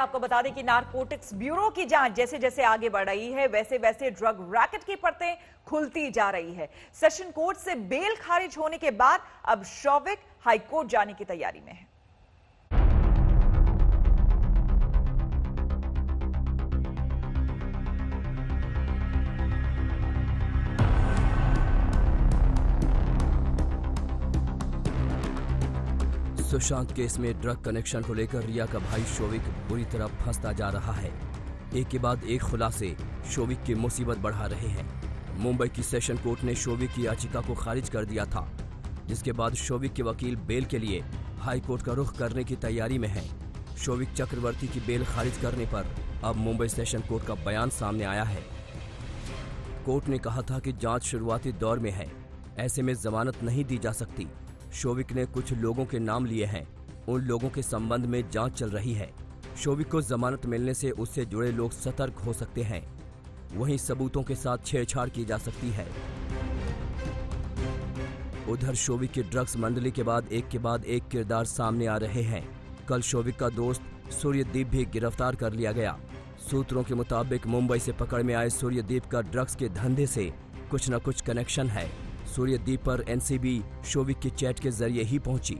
आपको बता दें कि नारकोटिक्स ब्यूरो की जांच जैसे जैसे आगे बढ़ रही है वैसे वैसे ड्रग रैकेट की परतें खुलती जा रही है। सेशन कोर्ट से बेल खारिज होने के बाद अब शौविक हाईकोर्ट जाने की तैयारी में है। सुशांत केस में ड्रग कनेक्शन को लेकर रिया का भाई शौविक बुरी तरह फंसता जा रहा है। एक के बाद एक खुलासे शौविक की मुसीबत बढ़ा रहे हैं। मुंबई की सेशन कोर्ट ने शौविक की याचिका को खारिज कर दिया था, जिसके बाद शौविक के वकील बेल के लिए हाई कोर्ट का रुख करने की तैयारी में हैं। शौविक चक्रवर्ती की बेल खारिज करने पर अब मुंबई सेशन कोर्ट का बयान सामने आया है। कोर्ट ने कहा था कि जांच शुरुआती दौर में है, ऐसे में जमानत नहीं दी जा सकती। शौविक ने कुछ लोगों के नाम लिए हैं, उन लोगों के संबंध में जांच चल रही है। शौविक को जमानत मिलने से उससे जुड़े लोग सतर्क हो सकते हैं, वहीं सबूतों के साथ छेड़छाड़ की जा सकती है। उधर शौविक की ड्रग्स मंडली के बाद एक किरदार सामने आ रहे हैं। कल शौविक का दोस्त सूर्यदीप भी गिरफ्तार कर लिया गया। सूत्रों के मुताबिक मुंबई से पकड़ में आए सूर्यदीप का ड्रग्स के धंधे से कुछ न कुछ कनेक्शन है। सूर्यदीप पर एनसीबी शौविक की चैट के जरिए ही पहुंची।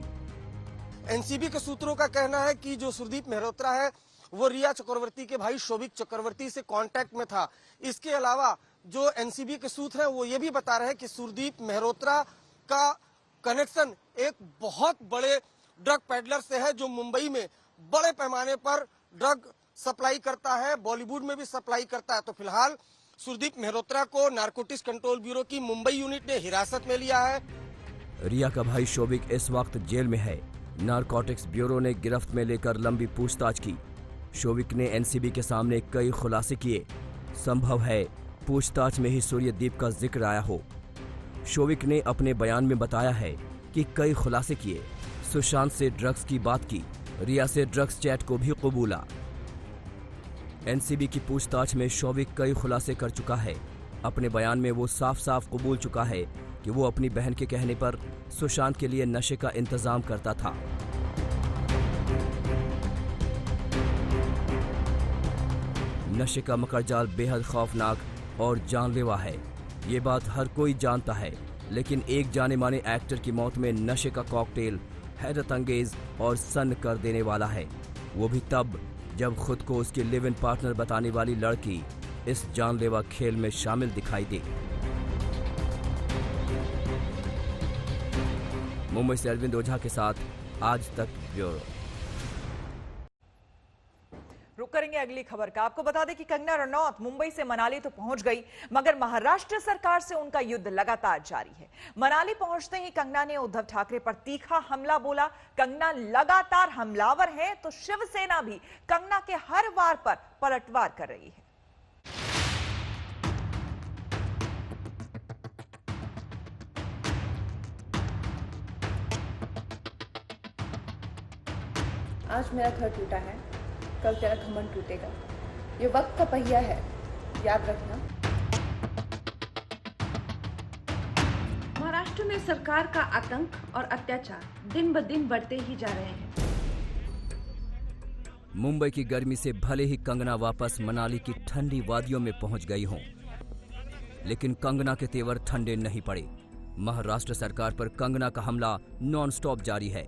एनसीबी के सूत्रों का कहना है कि जो सुरदीप मेहरोत्रा है वो रिया चक्रवर्ती के भाई शौविक चक्रवर्ती से कांटेक्ट में था। इसके अलावा जो एनसीबी के सूत्र हैं वो ये भी बता रहे हैं कि सुरदीप मेहरोत्रा का कनेक्शन एक बहुत बड़े ड्रग पेडलर से है, जो मुंबई में बड़े पैमाने पर ड्रग सप्लाई करता है, बॉलीवुड में भी सप्लाई करता है। तो फिलहाल सुरदीप मेहरोत्रा को नारकोटिक्स कंट्रोल ब्यूरो की मुंबई यूनिट ने हिरासत में लिया है। रिया का भाई शौविक इस वक्त जेल में है। नारकोटिक्स ब्यूरो ने गिरफ्त में लेकर लंबी पूछताछ की। शौविक ने एनसीबी के सामने कई खुलासे किए। संभव है पूछताछ में ही सूर्यदीप का जिक्र आया हो। शौविक ने अपने बयान में बताया है कि कई खुलासे किए, सुशांत से ड्रग्स की बात की, रिया से ड्रग्स चैट को भी कबूला। एनसीबी की पूछताछ में शौविक कई खुलासे कर चुका है। अपने बयान में वो साफ साफ कबूल चुका है कि वो अपनी बहन के कहने पर सुशांत के लिए नशे का इंतजाम करता था। नशे का मकड़जाल बेहद खौफनाक और जानलेवा है, ये बात हर कोई जानता है। लेकिन एक जाने माने एक्टर की मौत में नशे का कॉकटेल हैरत अंगेज और सन्न कर देने वाला है, वो भी तब जब खुद को उसकी लिव इन पार्टनर बताने वाली लड़की इस जानलेवा खेल में शामिल दिखाई दे। मुंबई से अरविंद ओझा के साथ आज तक ब्यूरो। रुक करेंगे अगली खबर का। आपको बता दें कि कंगना रनौत मुंबई से मनाली तो पहुंच गई, मगर महाराष्ट्र सरकार से उनका युद्ध लगातार जारी है। मनाली पहुंचते ही कंगना ने उद्धव ठाकरे पर तीखा हमला बोला। कंगना लगातार हमलावर है तो शिवसेना भी कंगना के हर वार पर पलटवार कर रही है। आज मेरा घर टूटा है, कल तेरा घमंड टूटेगा। ये वक्त का पहिया है, याद रखना। महाराष्ट्र में सरकार का आतंक और अत्याचार दिन ब दिन बढ़ते ही जा रहे हैं। मुंबई की गर्मी से भले ही कंगना वापस मनाली की ठंडी वादियों में पहुंच गई हों, लेकिन कंगना के तेवर ठंडे नहीं पड़े। महाराष्ट्र सरकार पर कंगना का हमला नॉन स्टॉप जारी है।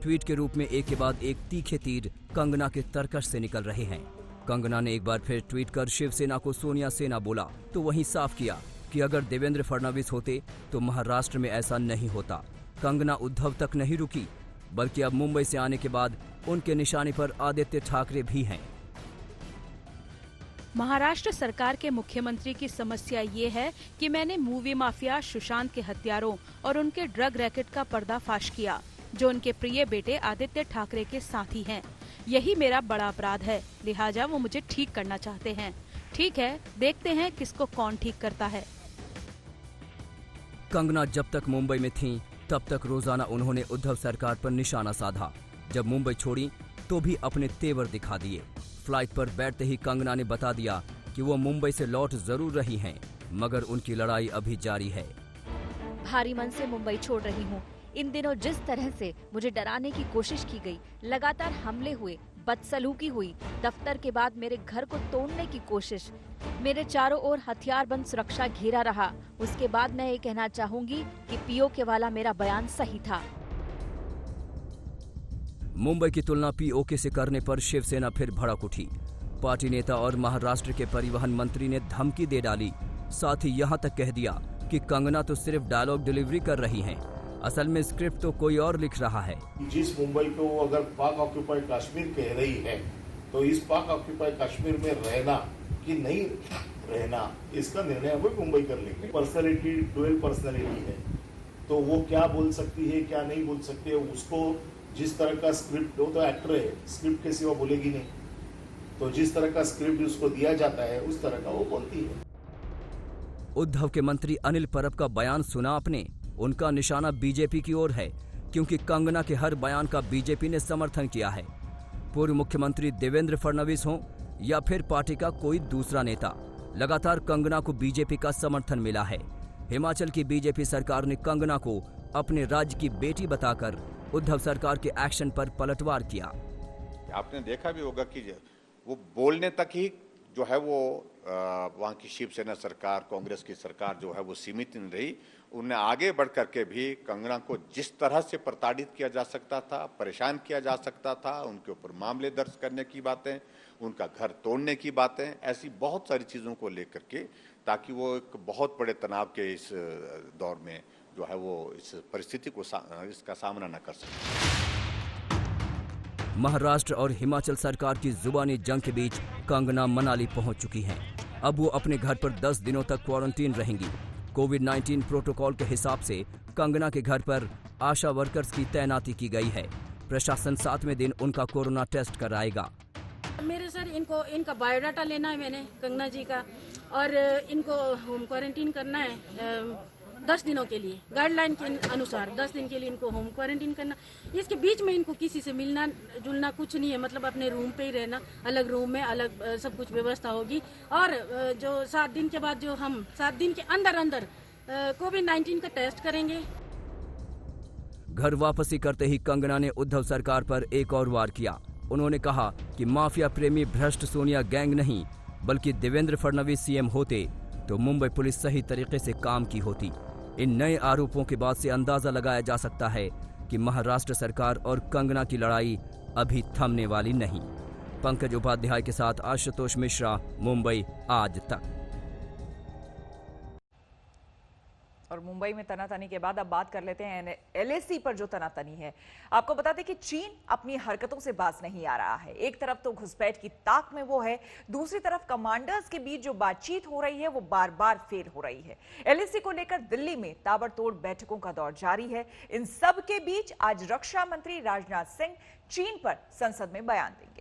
ट्वीट के रूप में एक के बाद एक तीखे तीर कंगना के तरकश से निकल रहे हैं। कंगना ने एक बार फिर ट्वीट कर शिवसेना को सोनिया सेना बोला, तो वहीं साफ किया कि अगर देवेंद्र फडणवीस होते तो महाराष्ट्र में ऐसा नहीं होता। कंगना उद्धव तक नहीं रुकी, बल्कि अब मुंबई से आने के बाद उनके निशाने पर आदित्य ठाकरे भी हैं। महाराष्ट्र सरकार के मुख्यमंत्री की समस्या ये है कि मैंने मूवी माफिया सुशांत के हत्यारों और उनके ड्रग रैकेट का पर्दाफाश किया, जो उनके प्रिय बेटे आदित्य ठाकरे के साथी हैं। यही मेरा बड़ा अपराध है, लिहाजा वो मुझे ठीक करना चाहते हैं। ठीक है, देखते हैं किसको कौन ठीक करता है। कंगना जब तक मुंबई में थीं, तब तक रोजाना उन्होंने उद्धव सरकार पर निशाना साधा। जब मुंबई छोड़ी तो भी अपने तेवर दिखा दिए। फ्लाइट पर बैठते ही कंगना ने बता दिया कि वो मुंबई से लौट जरूर रही हैं, मगर उनकी लड़ाई अभी जारी है। भारी मन से मुंबई छोड़ रही हूँ। इन दिनों जिस तरह से मुझे डराने की कोशिश की गई, लगातार हमले हुए, बदसलूकी हुई। दफ्तर के बाद मेरे घर को तोड़ने की कोशिश। मेरे चारों ओर हथियारबंद सुरक्षा घेरा रहा। उसके बाद मैं ये कहना चाहूंगी कि पीओके वाला मेरा बयान सही था। मुंबई की तुलना पीओके से करने पर शिवसेना फिर भड़क उठी। पार्टी नेता और महाराष्ट्र के परिवहन मंत्री ने धमकी दे डाली। साथ ही यहां तक कह दिया कि कंगना तो सिर्फ डायलॉग डिलीवरी कर रही हैं, असल में स्क्रिप्ट तो कोई और लिख रहा है। जिस मुंबई को वो अगर पाक ऑक्यूपाइड कश्मीर कह रही है, तो इस पाक ऑक्यूपाइड कश्मीर में रहना कि नहीं रहना, इसका निर्णय वही मुंबई कर लेंगे। पर्सनैलिटी डुअल पर्सनैलिटी है, तो वो क्या बोल सकती है क्या नहीं बोल सकती है, उसको जिस तरह का स्क्रिप्ट, वो तो एक्टर है, स्क्रिप्ट के सिवा बोलेगी नहीं, तो जिस तरह का स्क्रिप्ट उसको दिया जाता है उस तरह का वो बोलती है। उद्धव के मंत्री अनिल परब का बयान सुना आपने? उनका निशाना बीजेपी की ओर है, क्योंकि कंगना के हर बयान का बीजेपी ने समर्थन किया है। पूर्व मुख्यमंत्री देवेंद्र फडणवीस हों या फिर पार्टी का कोई दूसरा नेता, लगातार कंगना को बीजेपी का समर्थन मिला है। हिमाचल की बीजेपी सरकार ने कंगना को अपने राज्य की बेटी बताकर उद्धव सरकार के एक्शन पर पलटवार किया। आपने देखा भी होगा कि वो बोलने तक ही जो है वो वहाँ की शिवसेना सरकार, कांग्रेस की सरकार जो है वो सीमित नहीं रही। उन्हें आगे बढ़ करके भी कंगना को जिस तरह से प्रताड़ित किया जा सकता था, परेशान किया जा सकता था, उनके ऊपर मामले दर्ज करने की बातें, उनका घर तोड़ने की बातें, ऐसी बहुत सारी चीज़ों को लेकर के, ताकि वो एक बहुत बड़े तनाव के इस दौर में जो है वो इस परिस्थिति को इसका सामना न कर सके। महाराष्ट्र और हिमाचल सरकार की जुबानी जंग के बीच कंगना मनाली पहुंच चुकी हैं। अब वो अपने घर पर 10 दिनों तक क्वारंटीन रहेंगी। कोविड-19 प्रोटोकॉल के हिसाब से कंगना के घर पर आशा वर्कर्स की तैनाती की गई है। प्रशासन 7वें दिन उनका कोरोना टेस्ट कराएगा। मेरे सर इनका बायोडाटा लेना है मैंने, कंगना जी का, और इनको होम क्वारंटीन करना है 10 दिनों के लिए। गाइडलाइन के अनुसार 10 दिन के लिए इनको होम क्वारंटीन करना। इसके बीच में इनको किसी से मिलना जुलना कुछ नहीं है, मतलब अपने रूम पे ही रहना, अलग रूम में अलग सब कुछ व्यवस्था होगी। और जो 7 दिन के बाद जो हम 7 दिन के अंदर कोविड-19 का टेस्ट करेंगे। घर वापसी करते ही कंगना ने उद्धव सरकार पर एक और वार किया। उन्होंने कहा कि माफिया प्रेमी भ्रष्ट सोनिया गैंग नहीं, बल्कि देवेंद्र फडणवीस सीएम होते तो मुंबई पुलिस सही तरीके से काम की होती। इन नए आरोपों के बाद से अंदाजा लगाया जा सकता है कि महाराष्ट्र सरकार और कंगना की लड़ाई अभी थमने वाली नहीं। पंकज उपाध्याय के साथ आशुतोष मिश्रा, मुंबई आज तक। और मुंबई में तनातनी के बाद अब बात कर लेते हैं एलएसी पर जो तनातनी है। आपको बता दें कि चीन अपनी हरकतों से बाज नहीं आ रहा है। एक तरफ तो घुसपैठ की ताक में वो है, दूसरी तरफ कमांडर्स के बीच जो बातचीत हो रही है वो बार बार फेल हो रही है। एलएसी को लेकर दिल्ली में ताबड़तोड़ बैठकों का दौर जारी है। इन सब के बीच आज रक्षा मंत्री राजनाथ सिंह चीन पर संसद में बयान देंगे।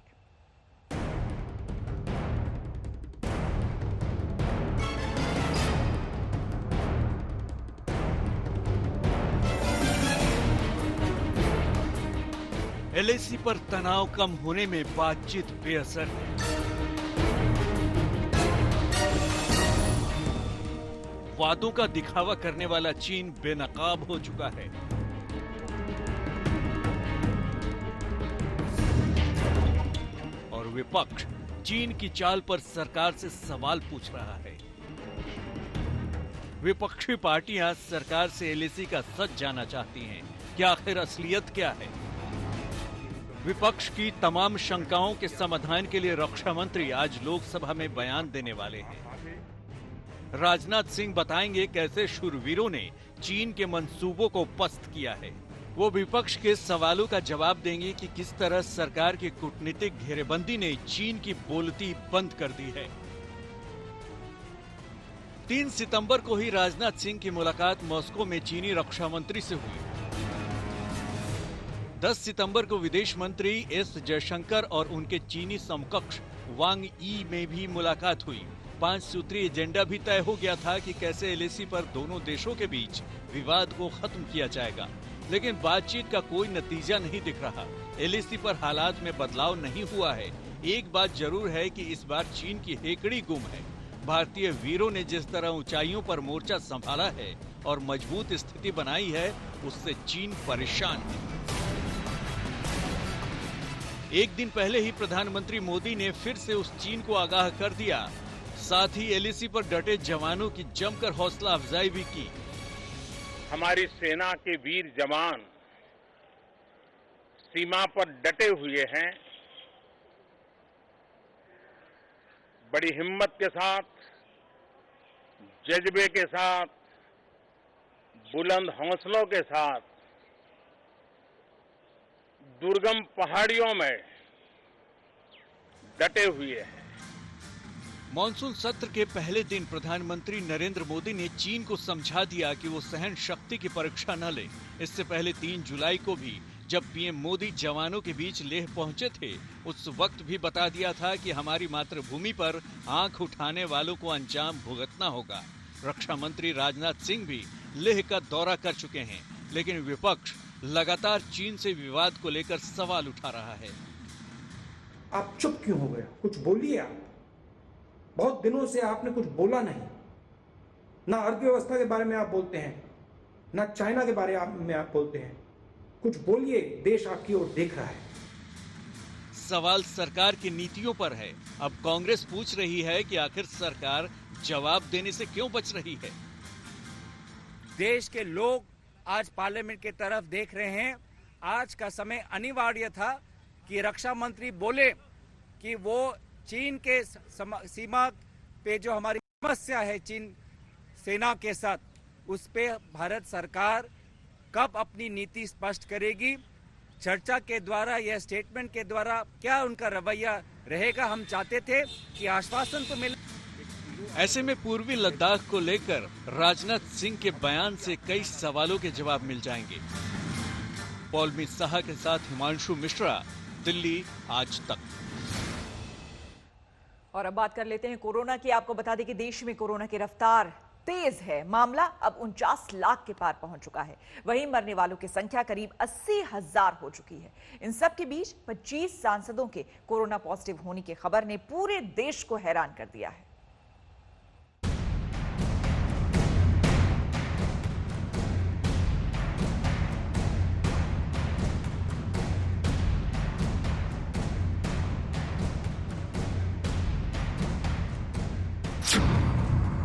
एलएसी पर तनाव कम होने में बातचीत बेअसर है। वादों का दिखावा करने वाला चीन बेनकाब हो चुका है। और विपक्ष चीन की चाल पर सरकार से सवाल पूछ रहा है। विपक्षी पार्टियां सरकार से एलएसी का सच जानना चाहती हैं कि आखिर असलियत क्या है। विपक्ष की तमाम शंकाओं के समाधान के लिए रक्षा मंत्री आज लोकसभा में बयान देने वाले हैं। राजनाथ सिंह बताएंगे कैसे शूरवीरों ने चीन के मंसूबों को पस्त किया है। वो विपक्ष के सवालों का जवाब देंगे कि किस तरह सरकार की कूटनीतिक घेरेबंदी ने चीन की बोलती बंद कर दी है। 3 सितंबर को ही राजनाथ सिंह की मुलाकात मॉस्को में चीनी रक्षा मंत्री से हुई। 10 सितंबर को विदेश मंत्री एस जयशंकर और उनके चीनी समकक्ष वांग यी में भी मुलाकात हुई। 5 सूत्रीय एजेंडा भी तय हो गया था कि कैसे एलएसी पर दोनों देशों के बीच विवाद को खत्म किया जाएगा, लेकिन बातचीत का कोई नतीजा नहीं दिख रहा। एलएसी पर हालात में बदलाव नहीं हुआ है। एक बात जरूर है कि इस बार चीन की हेकड़ी गुम है। भारतीय वीरों ने जिस तरह ऊंचाइयों पर मोर्चा संभाला है और मजबूत स्थिति बनाई है, उससे चीन परेशान है। एक दिन पहले ही प्रधानमंत्री मोदी ने फिर से उस चीन को आगाह कर दिया। साथ ही एलएसी पर डटे जवानों की जमकर हौसला अफजाई भी की। हमारी सेना के वीर जवान सीमा पर डटे हुए हैं। बड़ी हिम्मत के साथ, जज्बे के साथ, बुलंद हौसलों के साथ दुर्गम पहाड़ियों में डटे हुए हैं। मॉनसून सत्र के पहले दिन प्रधानमंत्री नरेंद्र मोदी ने चीन को समझा दिया कि वो सहन शक्ति की परीक्षा न ले। इससे पहले 3 जुलाई को भी जब पीएम मोदी जवानों के बीच लेह पहुंचे थे, उस वक्त भी बता दिया था कि हमारी मातृभूमि पर आंख उठाने वालों को अंजाम भुगतना होगा। रक्षा मंत्री राजनाथ सिंह भी लेह का दौरा कर चुके हैं, लेकिन विपक्ष लगातार चीन से विवाद को लेकर सवाल उठा रहा है। आप चुप क्यों हो गए? कुछ बोलिए आप। बहुत दिनों से आपने कुछ बोला नहीं। ना अर्थव्यवस्था के बारे में आप बोलते हैं, ना चाइना के बारे में आप बोलते हैं। कुछ बोलिए, देश आपकी ओर देख रहा है। सवाल सरकार की नीतियों पर है। अब कांग्रेस पूछ रही है कि आखिर सरकार जवाब देने से क्यों बच रही है। देश के लोग आज पार्लियामेंट की तरफ देख रहे हैं। आज का समय अनिवार्य था कि रक्षा मंत्री बोले कि वो चीन के सीमा पे जो हमारी समस्या है चीन सेना के साथ, उस पे भारत सरकार कब अपनी नीति स्पष्ट करेगी। चर्चा के द्वारा या स्टेटमेंट के द्वारा क्या उनका रवैया रहेगा, हम चाहते थे कि आश्वासन तो मिले। ऐसे में पूर्वी लद्दाख को लेकर राजनाथ सिंह के बयान से कई सवालों के जवाब मिल जाएंगे। पौलमी साहा के साथ हिमांशु मिश्रा, दिल्ली आज तक। और अब बात कर लेते हैं कोरोना की। आपको बता दें कि देश में कोरोना की रफ्तार तेज है। मामला अब 49 लाख के पार पहुंच चुका है। वहीं मरने वालों की संख्या करीब 80,000 हो चुकी है। इन सब के बीच 25 सांसदों के कोरोना पॉजिटिव होने की खबर ने पूरे देश को हैरान कर दिया है।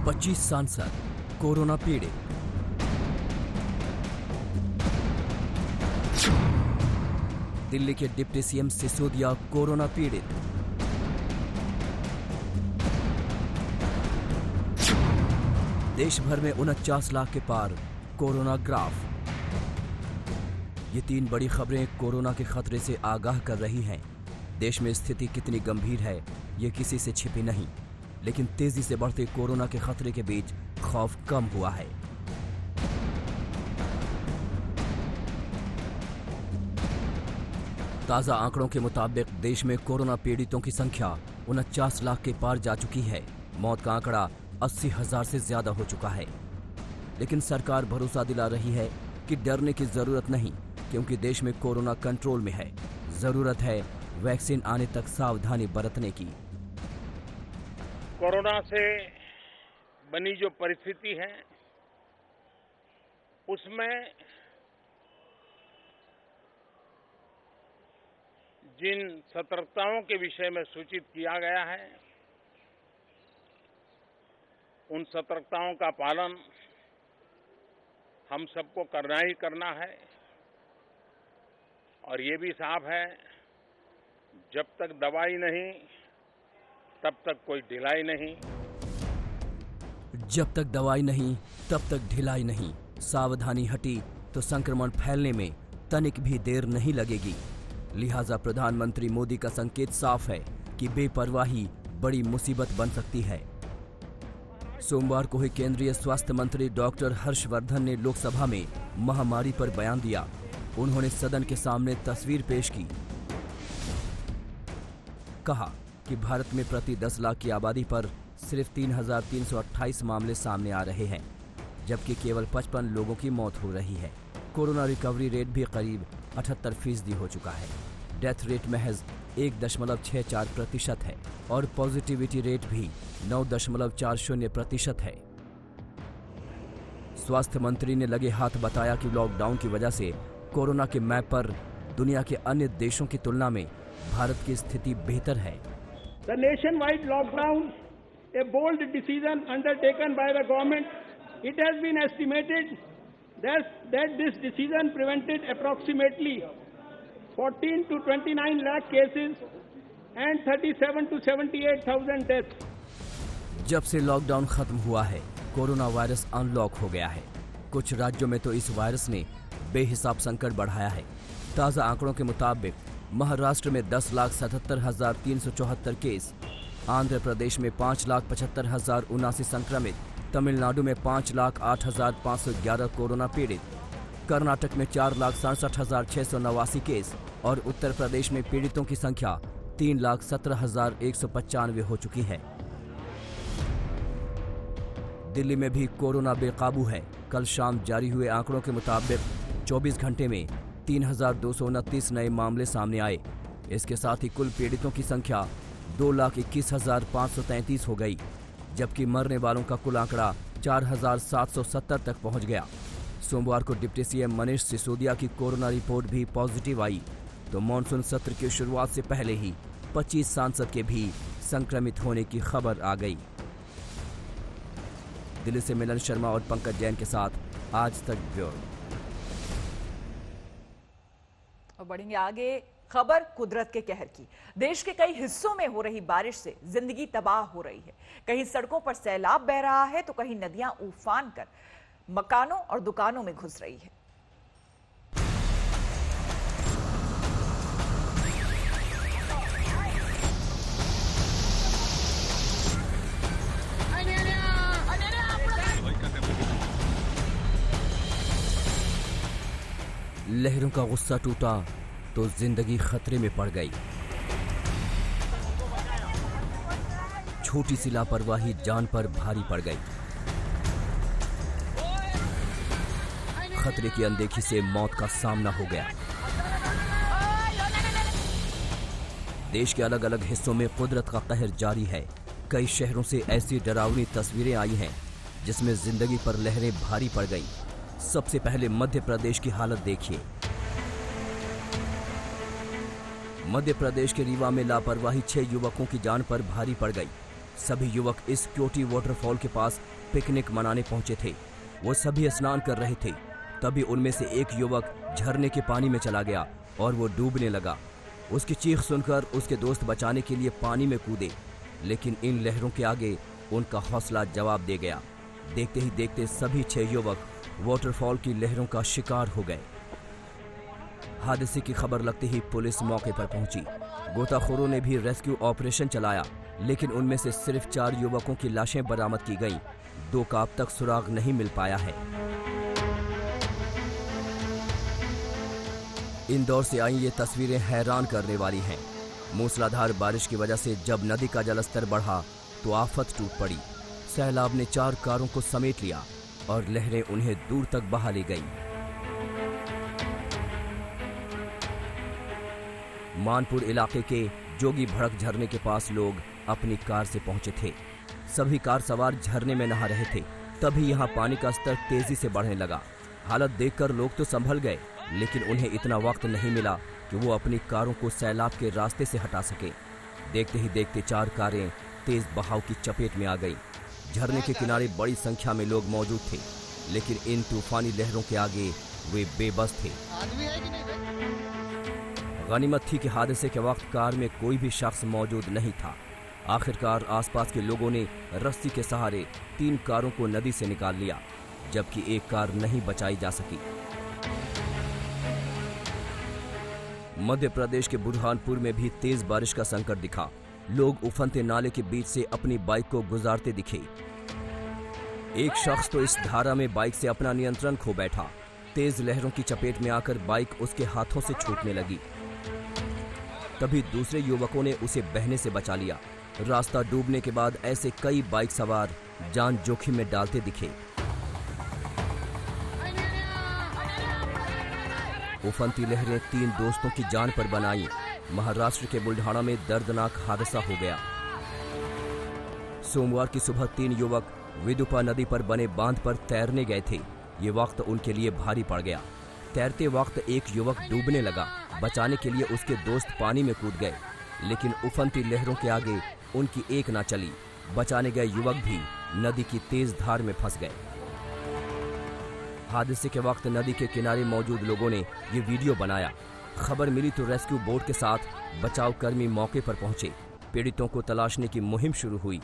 पच्चीस सांसद कोरोना पीड़ित। दिल्ली के डिप्टी सीएम सिसोदिया कोरोना पीड़ित। देश भर में 49 लाख के पार कोरोना ग्राफ। ये 3 बड़ी खबरें कोरोना के खतरे से आगाह कर रही हैं। देश में स्थिति कितनी गंभीर है, ये किसी से छिपी नहीं, लेकिन तेजी से बढ़ते कोरोना के खतरे के बीच खौफ कम हुआ है। ताजा आंकड़ों के मुताबिक देश में कोरोना पीड़ितों की संख्या 49 लाख के पार जा चुकी है। मौत का आंकड़ा 80,000 से ज्यादा हो चुका है। लेकिन सरकार भरोसा दिला रही है कि डरने की जरूरत नहीं, क्योंकि देश में कोरोना कंट्रोल में है। जरूरत है वैक्सीन आने तक सावधानी बरतने की। कोरोना से बनी जो परिस्थिति है, उसमें जिन सतर्कताओं के विषय में सूचित किया गया है, उन सतर्कताओं का पालन हम सबको करना ही करना है। और ये भी साफ है, जब तक दवाई नहीं तब तक कोई ढिलाई नहीं। जब तक दवाई नहीं तब तक ढिलाई नहीं। सावधानी हटी तो संक्रमण फैलने में तनिक भी देर नहीं लगेगी। लिहाजा प्रधानमंत्री मोदी का संकेत साफ है कि बेपरवाही बड़ी मुसीबत बन सकती है। सोमवार को ही केंद्रीय स्वास्थ्य मंत्री डॉक्टर हर्षवर्धन ने लोकसभा में महामारी पर बयान दिया। उन्होंने सदन के सामने तस्वीर पेश की। कहा कि भारत में प्रति 10 लाख की आबादी पर सिर्फ 3,328 मामले सामने आ रहे हैं, जबकि केवल 55 लोगों की मौत हो रही है। कोरोना रिकवरी रेट भी करीब 78% हो चुका है। डेथ रेट महज 1.64% है और पॉजिटिविटी रेट भी 9.40% है। स्वास्थ्य मंत्री ने लगे हाथ बताया कि लॉकडाउन की वजह से कोरोना के मैप पर दुनिया के अन्य देशों की तुलना में भारत की स्थिति बेहतर है। The nationwide lockdown, a bold decision undertaken by the government. It has been estimated that this decision prevented approximately 14 to 29 lakh cases and 37 to 78,000 deaths. जब से लॉकडाउन खत्म हुआ है, कोरोना वायरस अनलॉक हो गया है। कुछ राज्यों में तो इस वायरस ने बेहिसाब संकट बढ़ाया है। ताज़ा आंकड़ों के मुताबिक महाराष्ट्र में 10,77,374 केस, आंध्र प्रदेश में 5,75,079 संक्रमित, तमिलनाडु में 5,08,511 कोरोना पीड़ित, कर्नाटक में 4,67,689 केस और उत्तर प्रदेश में पीड़ितों की संख्या 3,17,195 हो चुकी है। दिल्ली में भी कोरोना बेकाबू है। कल शाम जारी हुए आंकड़ों के मुताबिक 24 घंटे में 3,229 नए मामले सामने आए। इसके साथ ही कुल पीड़ितों की संख्या 2,21,533 हो गई, जबकि मरने वालों का कुल आंकड़ा 4,770 तक पहुंच गया। सोमवार को डिप्टी सीएम मनीष सिसोदिया की कोरोना रिपोर्ट भी पॉजिटिव आई, तो मॉनसून सत्र की शुरुआत से पहले ही 25 सांसद के भी संक्रमित होने की खबर आ गई। दिल्ली से मिलन शर्मा और पंकज जैन के साथ आज तक ब्यूरो। और बढ़ेंगे आगे, खबर कुदरत के कहर की। देश के कई हिस्सों में हो रही बारिश से जिंदगी तबाह हो रही है। कहीं सड़कों पर सैलाब बह रहा है तो कहीं नदियां उफान कर मकानों और दुकानों में घुस रही है। लहरों का गुस्सा टूटा तो जिंदगी खतरे में पड़ गई। छोटी सी लापरवाही जान पर भारी पड़ गई। खतरे की अनदेखी से मौत का सामना हो गया। देश के अलग अलग हिस्सों में कुदरत का कहर जारी है। कई शहरों से ऐसी डरावनी तस्वीरें आई हैं जिसमें जिंदगी पर लहरें भारी पड़ गई। सबसे पहले मध्य प्रदेश की हालत देखिए। मध्य प्रदेश के रीवा में लापरवाही 6 युवकों की जान पर भारी पड़ गई। सभी युवक इस क्योटी वाटरफॉल के पास पिकनिक मनाने पहुंचे थे। वो सभी स्नान कर रहे थे, तभी उनमें से एक युवक झरने के पानी में चला गया और वो डूबने लगा। उसकी चीख सुनकर उसके दोस्त बचाने के लिए पानी में कूदे, लेकिन इन लहरों के आगे उनका हौसला जवाब दे गया। देखते ही देखते सभी 6 युवक वाटरफॉल की लहरों का शिकार हो गए। हादसे की खबर लगते ही पुलिस मौके पर पहुंची। गोताखोरों ने भी रेस्क्यू ऑपरेशन चलाया, लेकिन उनमें से सिर्फ 4 युवकों की लाशें बरामद की गईं। 2 का अब तक सुराग नहीं मिल पाया है। इंदौर से आई ये तस्वीरें हैरान करने वाली हैं। मूसलाधार बारिश की वजह से जब नदी का जलस्तर बढ़ा तो आफत टूट पड़ी। सैलाब ने 4 कारों को समेट लिया और लहरें उन्हें दूर तक बहा ले गईं। मानपुर इलाके के जोगी भड़क झरने के पास लोग अपनी कार से पहुंचे थे। सभी कार सवार झरने में नहा रहे थे, तभी यहां पानी का स्तर तेजी से बढ़ने लगा। हालत देखकर लोग तो संभल गए, लेकिन उन्हें इतना वक्त नहीं मिला कि वो अपनी कारों को सैलाब के रास्ते से हटा सके। देखते ही देखते 4 कारें तेज बहाव की चपेट में आ गईं। झरने के किनारे बड़ी संख्या में लोग मौजूद थे, लेकिन इन तूफानी लहरों के आगे वे बेबस थे। गनीमत थी कि हादसे के वक्त कार में कोई भी शख्स मौजूद नहीं था। आखिरकार आसपास के लोगों ने रस्सी के सहारे 3 कारों को नदी से निकाल लिया, जबकि एक कार नहीं बचाई जा सकी। मध्य प्रदेश के बुरहानपुर में भी तेज बारिश का संकट दिखा। लोग उफनते नाले के बीच से अपनी बाइक को गुजारते दिखे। एक शख्स तो इस धारा में बाइक से अपना नियंत्रण खो बैठा। तेज लहरों की चपेट में आकर बाइक उसके हाथों से छूटने लगी। तभी दूसरे युवकों ने उसे बहने से बचा लिया। रास्ता डूबने के बाद ऐसे कई बाइक सवार जान जोखिम में डालते दिखे। उफनती लहरें 3 दोस्तों की जान पर बनाई। महाराष्ट्र के बुल्ढाना में दर्दनाक हादसा हो गया। सोमवार की सुबह 3 युवक विदुपा नदी पर बने बांध पर तैरने गए थे। ये वक्त उनके लिए भारी पड़ गया। तैरते वक्त एक युवक डूबने लगा। बचाने के लिए उसके दोस्त पानी में कूद गए, लेकिन उफनती लहरों के आगे उनकी एक ना चली। बचाने गए युवक भी नदी की तेज धार में फंस गए। हादसे के वक्त नदी के किनारे मौजूद लोगों ने ये वीडियो बनाया। खबर मिली तो रेस्क्यू बोट के साथ बचाव कर्मी मौके पर पहुंचे। पीड़ितों को तलाशने की मुहिम शुरू हुई,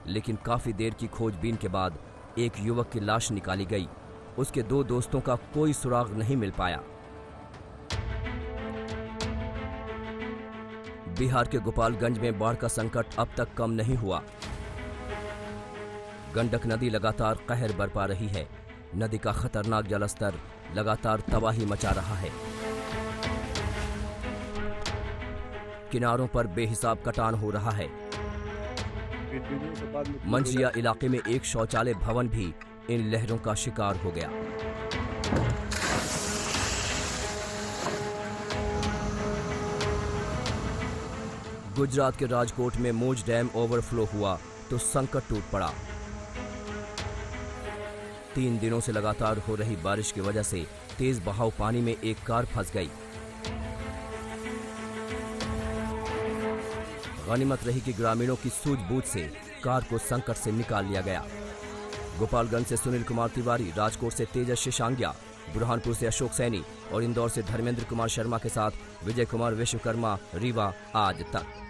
लेकिन काफी देर की खोजबीन के बाद एक युवक की लाश निकाली गई। उसके 2 दोस्तों का कोई सुराग नहीं मिल पाया। बिहार के गोपालगंज में बाढ़ का संकट अब तक कम नहीं हुआ। गंडक नदी लगातार कहर बरपा रही है। नदी का खतरनाक जलस्तर लगातार तबाही मचा रहा है। किनारों पर बेहिसाब कटान हो रहा है। मंजिया इलाके में एक शौचालय भवन भी इन लहरों का शिकार हो गया। गुजरात के राजकोट में मोज डैम ओवरफ्लो हुआ तो संकट टूट पड़ा। 3 दिनों से लगातार हो रही बारिश की वजह से तेज बहाव पानी में एक कार फंस गई। गनीमत रही कि ग्रामीणों की सूझबूझ से कार को संकट से निकाल लिया गया। गोपालगंज से सुनील कुमार तिवारी, राजकोट से तेजस शेषांगिया, बुरहानपुर से अशोक सैनी और इंदौर से धर्मेंद्र कुमार शर्मा के साथ विजय कुमार विश्वकर्मा, रीवा आज तक।